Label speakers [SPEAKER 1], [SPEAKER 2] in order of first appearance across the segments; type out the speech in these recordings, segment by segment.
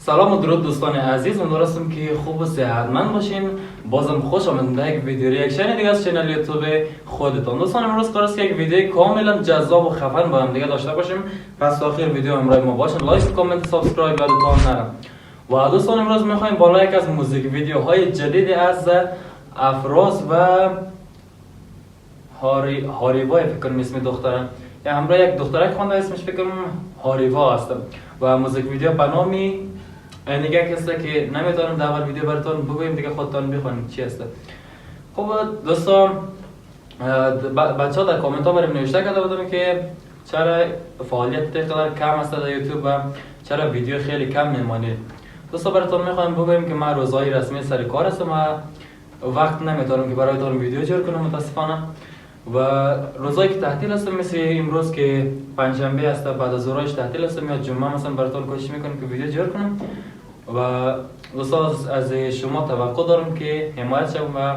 [SPEAKER 1] سلام و درود دوستان عزیز، امیدوارم که خوب و صحتمند باشین. بازم خوش آمدید به یک ویدیو ریاکشن دیگه از کانال یوتیوب خودتون. دوستان امروز قرار است که یک ویدیو کاملا جذاب و خفن با هم دیگه داشته باشیم. پس تا آخر ویدیو همراه ما باشین. لایک، کامنت، سابسکرایب یادتون نره. و دوستان امروز میخوایم بالا یک از موزیک ویدیوهای جدید از افراز و هاریوا فکر کنم اسم دختره، یا همراه یک دخترک خوانده اسمش فکر کنم هاریوا هست و موزیک ویدیو به نامی نگه کسی که نمیتونم در اول ویدیو براتون بگویم دیگه خودتون بخونید چی هست. خب دوستان بچه ها در کامنت ها برام نوشته کرده بودم که چرا فعالیت قدر کم است در یوتیوب و چرا ویدیو خیلی کم میمانید. دوستان براتون میخوایم بگویم که من روزهای رسمی سر کار هستم و وقت نمیتونم که برایتون ویدیو جور کنم متاسفانه. و روزایی که تعطیل هستم مثل امروز که پنجشنبه است بعد از ظهرش تعطیل هستم یا جمعه مثلا براتون کوشش میکنم که ویدیو جور کنم و دوستان از شما توقع دارم که حمایت شوم و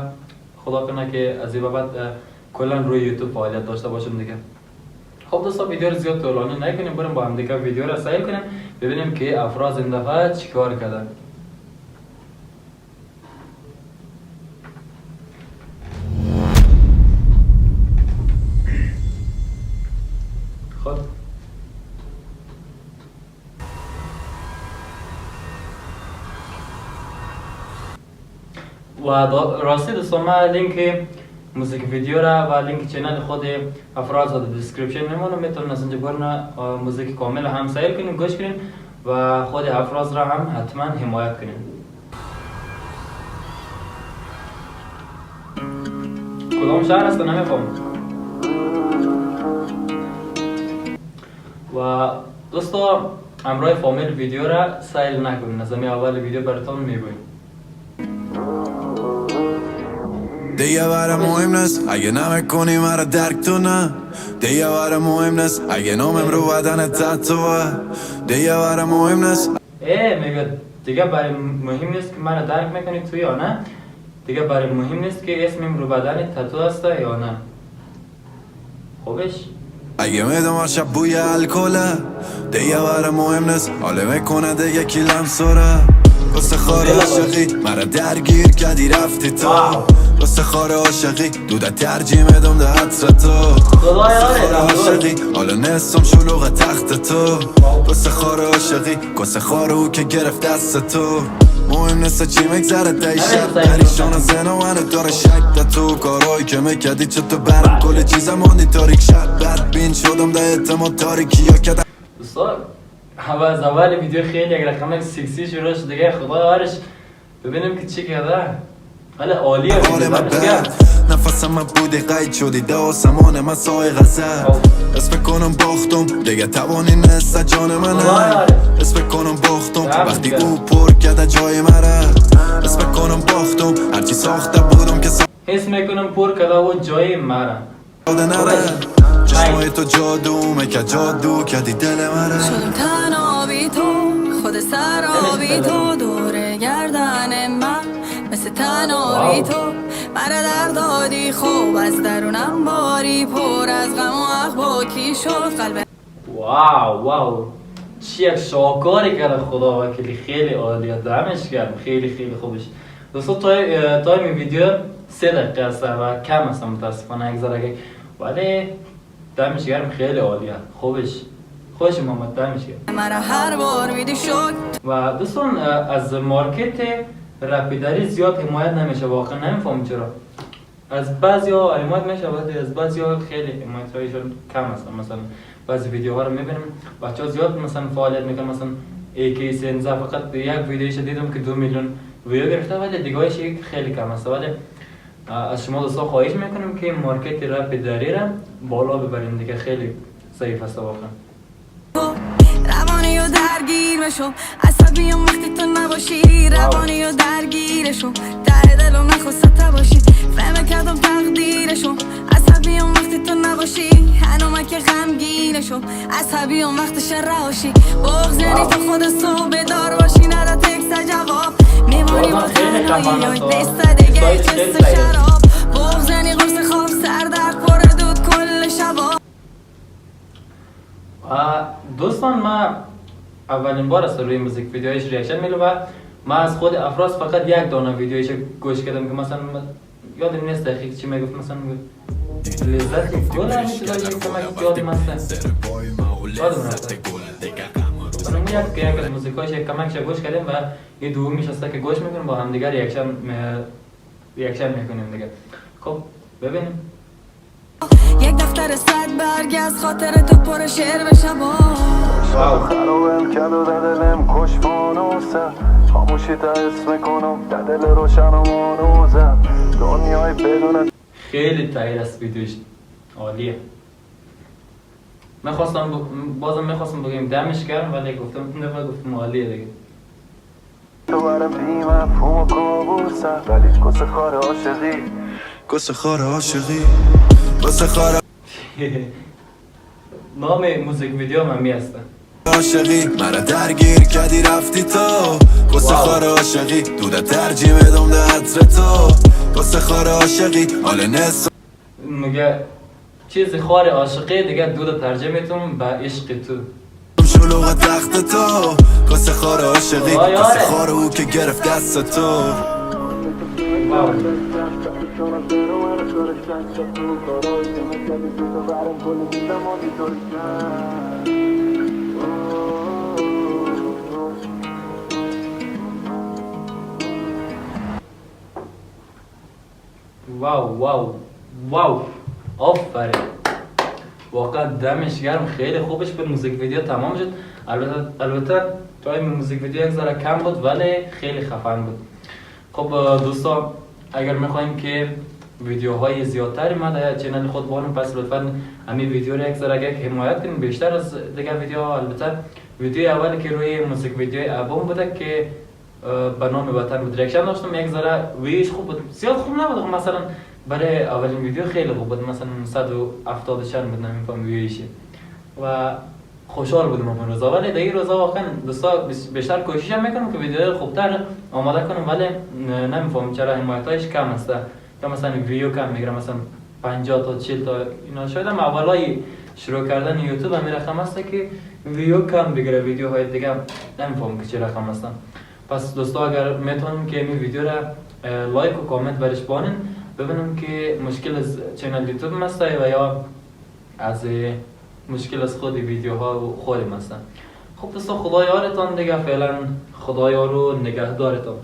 [SPEAKER 1] خدا کنه که از این بعد کلا روی یوتیوب فعالیت داشته باشم دیگه. خب دوستان ویدیو رو زیاد طولانی نکنیم، بریم با هم دیگه ویدیو رو سیل کنیم ببینیم که افراز این دفعه چیکار کردن. و راستی دوستان من لینک موزیک ویدیو را و لینک چینل خود افراز رو در دیسکریپشن میمونم، میتونین از اینجا برن موزیک کامل هم سیل کنین، گوش کنین و خود افراز را هم حتما حمایت کنین. کدام شهر است نمیفهم. و دوستان همراه فامیل ویدیو را سیل نکنین، از اول ویدیو براتون میگویم.
[SPEAKER 2] دیگه برام مهم نست اگه نمیکنی مرا درک تو نه. دیگه برام مهم نست اگه نامم رو بدن تتوه. دیگه برام مهم نست
[SPEAKER 1] میگه دیگه برای مهم نیست که مرا درک میکنی تو یا نه. دیگه برای مهم نیست که اسمم رو بدن تتو هست یا نه. خوبش
[SPEAKER 2] اگه میدم هر شب بوی الکله. دیگه برام مهم نست حاله میکنه دیگه کلم سره. واسه خاره عاشقی مرا درگیر کردی رفتی تو. واسه خاره عاشقی دوده ترجیح میدم ده حدس تو. واسه خاره عاشقی حالا نستم شلوغ تخت تو. واسه خاره عاشقی کسه خاره او که گرفت دست تو. مهم نیست چی میگذره دی شب پریشان زن و منو داره شک ده تو. کارهایی که میکردی چطور برم کل چیزم آنی تاریک شد بد بین شدم ده اعتماد تاریکی یا کدم.
[SPEAKER 1] دوستان از اول ویدیو خیلی یک رقم سکسی شروع شد دیگه خدا یارش ببینیم که چی کرده. ولی عالیه
[SPEAKER 2] نفسم من بودی قید شدی ده آسمان من سای غزل. اسم کنم باختم دیگه توانی نست جان منه. اسم کنم باختم وقتی او پر کرده جای مره. اسم کنم باختم هرچی ساخته بودم که
[SPEAKER 1] اسم کنم پر کرده و جای مره.
[SPEAKER 2] چشمای تو جادو مکه جادو کردی دل مره.
[SPEAKER 3] شدم تنها بی تو خود سر بی تو دوره گردن من مثل تنها بی تو مرا در دادی خوب از درونم باری پر از غم و اخباکی شد قلبه.
[SPEAKER 1] واو چی یک شاکاری کرده خدا وکیلی، خیلی عالیه، دمش گرم، خیلی خیلی خوبش. دوستان تایم ویدیو 3 دقیقه است و کم است متاسفانه یک ذره، ولی دمش گرم، خیلی عالیه، خوبش خوش محمد، دمش گرم.
[SPEAKER 3] مرا هر بار میدی شد.
[SPEAKER 1] و دوستان از مارکت رپیدری زیاد حمایت نمیشه، واقعا نمیفهم چرا. از بعضیا حمایت میشه ولی از بعضیا خیلی حمایت هایشون کم است. مثلا بعضی ویدیوها رو میبینیم بچه‌ها زیاد مثلا فعالیت میکنن، مثلا AK سنزا فقط یک ویدیوش دیدم که 2 میلیون ویو گرفته ولی دیگه‌اش خیلی کم است. ولی از شما دوستان خواهش میکنم که مارکت رپیدری را بالا ببرین دیگه، خیلی ضعیف است واقعا.
[SPEAKER 3] روانی و درگیر بشم عصبیم وقتی تو نباشی. روانی و درگیرشم ته دلم نخواست باشی. فهم کردم تقدیرشم عصبیم وقتی تو نباشی. هنومه که غمگینشم عصبیم وقتش رهاشی. بغض یعنی تو خود صبح بیدار باشی نده تکست جواب. میمونی با تنهایی یاد نیست دیگه جست شراب. بغض یعنی قرص خواب سردرد پر دود کل شبا.
[SPEAKER 1] دوستان من اولین بار است روی موزیک ویدیویش ریاکشن میدم و من از خود افراز فقط یک دانه ویدیویش گوش کردم که مثلا یادم نیست دقیق چی میگفت، مثلا لذت گل همیشه داشت کمک یادم هست یادم رفته. من یک از موزیکایش یک کمکش گوش کردیم و یه دومیش هست که گوش میکنیم با هم دیگر ریاکشن میکنیم دیگه. خب ببینیم.
[SPEAKER 3] یک دفتر صد برگ از خاطر تو پر شعر به شبا
[SPEAKER 2] خرابم کرد و در دلم کش فانوسه خاموشی تا اسم کنم در دل روشن و مانوزه دنیای بدون
[SPEAKER 1] خیلی تایید است ویدیوش، عالیه. بازم میخواستم بگیم دمش گرم ولی گفتم عالیه دیگه.
[SPEAKER 2] تو برم بی مفهوم و کابوسه ولی کس خار عاشقی کس خار عاشقی کس خار
[SPEAKER 1] نام موزیک ویدیو من میسته
[SPEAKER 2] عاشقی مرا درگیر کردی رفتی تو کس خار عاشقی دوده ترجیح میدم ده عطر تو کس خار عاشقی حال نس
[SPEAKER 1] میگه چیز خار عاشقی دیگه دود ترجمه میتونم به عشق تو
[SPEAKER 2] شلوغ تخت تو کس خار عاشقی کس خار او که گرفت دست تو
[SPEAKER 1] واو آفرین، واقعا دمش گرم، خیلی خوبش به موزیک ویدیو تمام شد. البته تایم موزیک ویدیو یک ذره کم بود ولی خیلی خفن بود. خب دوستان اگر میخوایم که ویدیوهای زیادتری ما در چنل خود بانم پس لطفا همین ویدیو رو یک ذره حمایت کنید بیشتر از دیگر ویدیوها. البته ویدیو اولی که روی موزیک ویدیو البوم بوده که به نام وطن بود ریاکشن داشتم، یک ذره ویش خوب بود، زیاد خوب نبود، مثلا برای اولین ویدیو خیلی خوب بود، مثلا 170 بود نمیفهم ویویشه و خوشحال بودم اون روزا. ولی دیگه روزا واقعا دوستا بیشتر کوشش میکنم که ویدیو خوبتر آماده کنم ولی نمیفهم چرا حمایتایش کم است، یا مثلا ویو کم میگیره، مثلا 50 تا 40 تا اینا. شاید هم اولای شروع کردن یوتیوب همین رقم است که ویو کم بگیره، ویدیوهای دیگه نمیفهم که چه رقم هستن. پس دوستا اگر میتونن که این ویدیو را لایک و کامنت برش بانن ببینم که مشکل از چنل یوتیوب مسته و یا از مشکل از خود ویدیوها و خودم هستن. خب دوستا خدا یارتان دیگه، فعلا خدا یار و نگهدارتان.